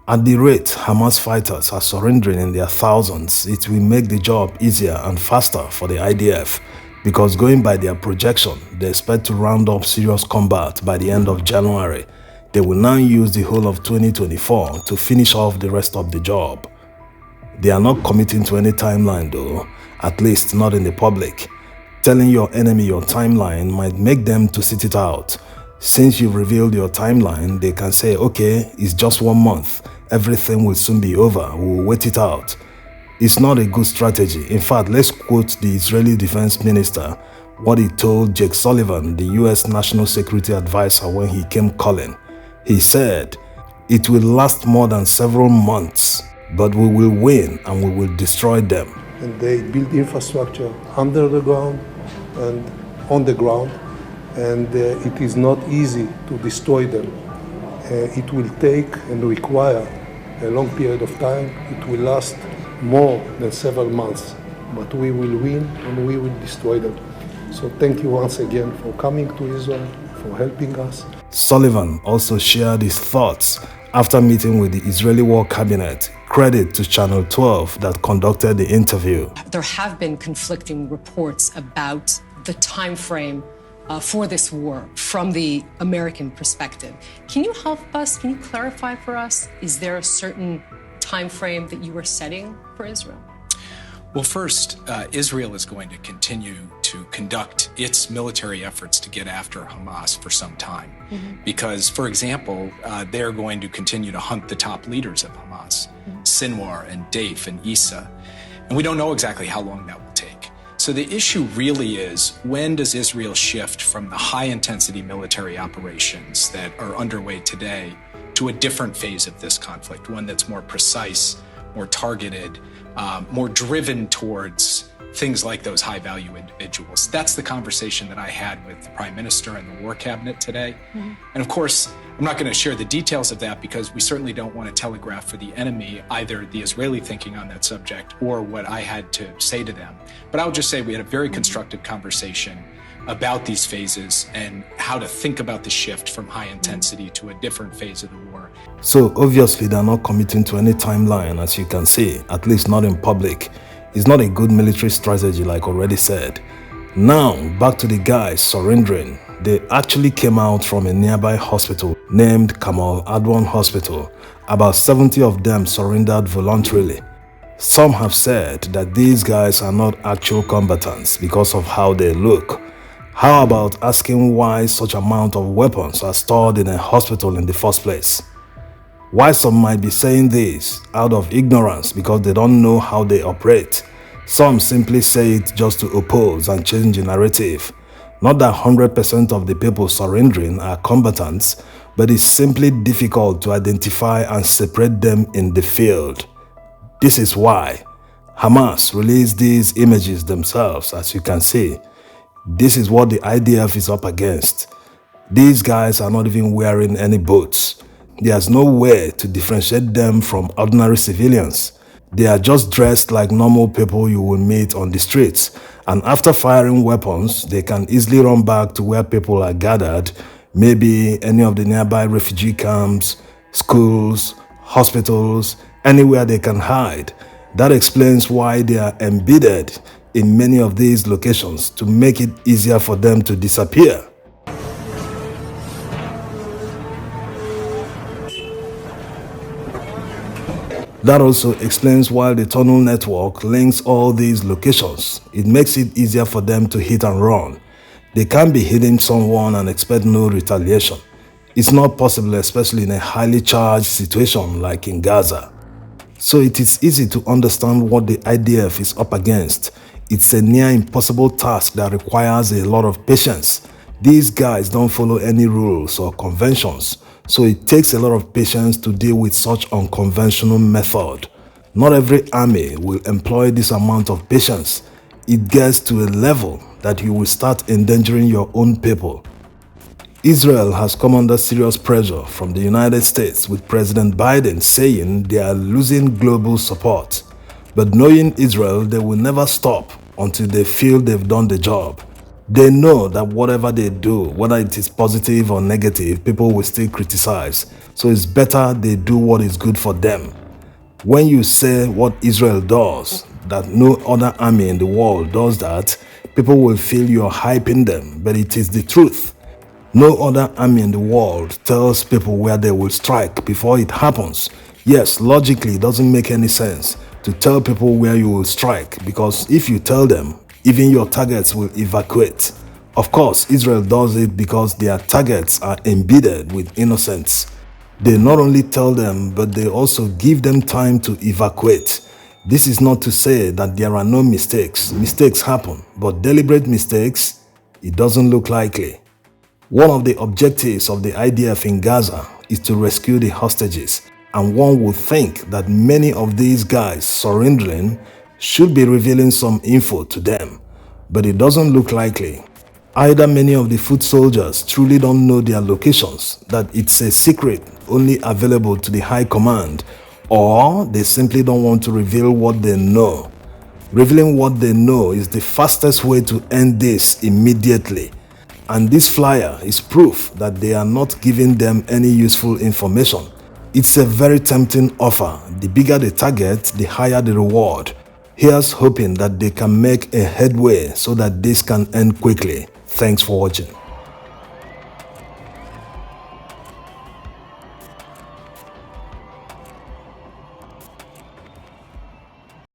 At the rate Hamas fighters are surrendering in their thousands, it will make the job easier and faster for the IDF, because going by their projection, they expect to round up serious combat by the end of January. They will now use the whole of 2024 to finish off the rest of the job. They are not committing to any timeline though, at least not in the public. Telling your enemy your timeline might make them to sit it out. Since you've revealed your timeline, they can say, okay, it's just 1 month. Everything will soon be over. We'll wait it out. It's not a good strategy. In fact, let's quote the Israeli Defense Minister, what he told Jake Sullivan, the US National Security Advisor, when he came calling. He said, it will last more than several months, but we will win and we will destroy them. And they build infrastructure under the ground and on the ground, and it is not easy to destroy them. It will take and require a long period of time. It will last more than several months, but we will win and we will destroy them. So thank you once again for coming to Israel, for helping us. Sullivan also shared his thoughts after meeting with the Israeli War Cabinet. Credit to Channel 12 that conducted the interview. There have been conflicting reports about the time frame for this war from the American perspective. Can you help us? Can you clarify for us? Is there a certain time frame that you were setting for Israel? Well, first, Israel is going to continue to conduct its military efforts to get after Hamas for some time. Because, for example, they're going to continue to hunt the top leaders of Hamas, Sinwar and Deif and Issa. And we don't know exactly how long that will take. So the issue really is, when does Israel shift from the high-intensity military operations that are underway today to a different phase of this conflict, one that's more precise, more targeted, more driven towards things like those high-value individuals? That's the conversation that I had with the Prime Minister and the War Cabinet today. And of course, I'm not going to share the details of that because we certainly don't want to telegraph for the enemy either the Israeli thinking on that subject or what I had to say to them. But I'll just say we had a very constructive conversation about these phases and how to think about the shift from high intensity to a different phase of the war. So obviously they're not committing to any timeline, as you can see, at least not in public. It's not a good military strategy, like already said. Now, back to the guys surrendering. They actually came out from a nearby hospital named Kamal Adwan Hospital. About 70 of them surrendered voluntarily. Some have said that these guys are not actual combatants because of how they look. How about asking why such amount of weapons are stored in a hospital in the first place? Why some might be saying this out of ignorance because they don't know how they operate. Some simply say it just to oppose and change the narrative. Not that 100% of the people surrendering are combatants, but it's simply difficult to identify and separate them in the field. This is why Hamas released these images themselves, as you can see. This is what the IDF is up against. These guys are not even wearing any boots. There's no way to differentiate them from ordinary civilians. They are just dressed like normal people you will meet on the streets. And after firing weapons, they can easily run back to where people are gathered, maybe any of the nearby refugee camps, schools, hospitals, anywhere they can hide. That explains why they are embedded in many of these locations to make it easier for them to disappear. That also explains why the tunnel network links all these locations. It makes it easier for them to hit and run. They can't be hitting someone and expect no retaliation. It's not possible, especially in a highly charged situation like in Gaza. So it is easy to understand what the IDF is up against. It's a near impossible task that requires a lot of patience. These guys don't follow any rules or conventions, so it takes a lot of patience to deal with such unconventional method. Not every army will employ this amount of patience. It gets to a level that you will start endangering your own people. Israel has come under serious pressure from the United States, with President Biden saying they are losing global support. But knowing Israel, they will never stop until they feel they've done the job. They know that whatever they do, whether it is positive or negative, people will still criticize. So it's better they do what is good for them. When you say what Israel does, that no other army in the world does that, people will feel you're hyping them, but it is the truth. No other army in the world tells people where they will strike before it happens. Yes, logically it doesn't make any sense to tell people where you will strike, because if you tell them, even your targets will evacuate. Of course, Israel does it because their targets are embedded with innocents. They not only tell them, but they also give them time to evacuate. This is not to say that there are no mistakes. Mistakes happen, but deliberate mistakes, it doesn't look likely. One of the objectives of the IDF in Gaza is to rescue the hostages, and one would think that many of these guys surrendering should be revealing some info to them, but it doesn't look likely. Either many of the foot soldiers truly don't know their locations, that it's a secret only available to the high command, or they simply don't want to reveal what they know. Revealing what they know is the fastest way to end this immediately. And this flyer is proof that they are not giving them any useful information. It's a very tempting offer. The bigger the target, the higher the reward. Here's hoping that they can make a headway so that this can end quickly. Thanks for watching.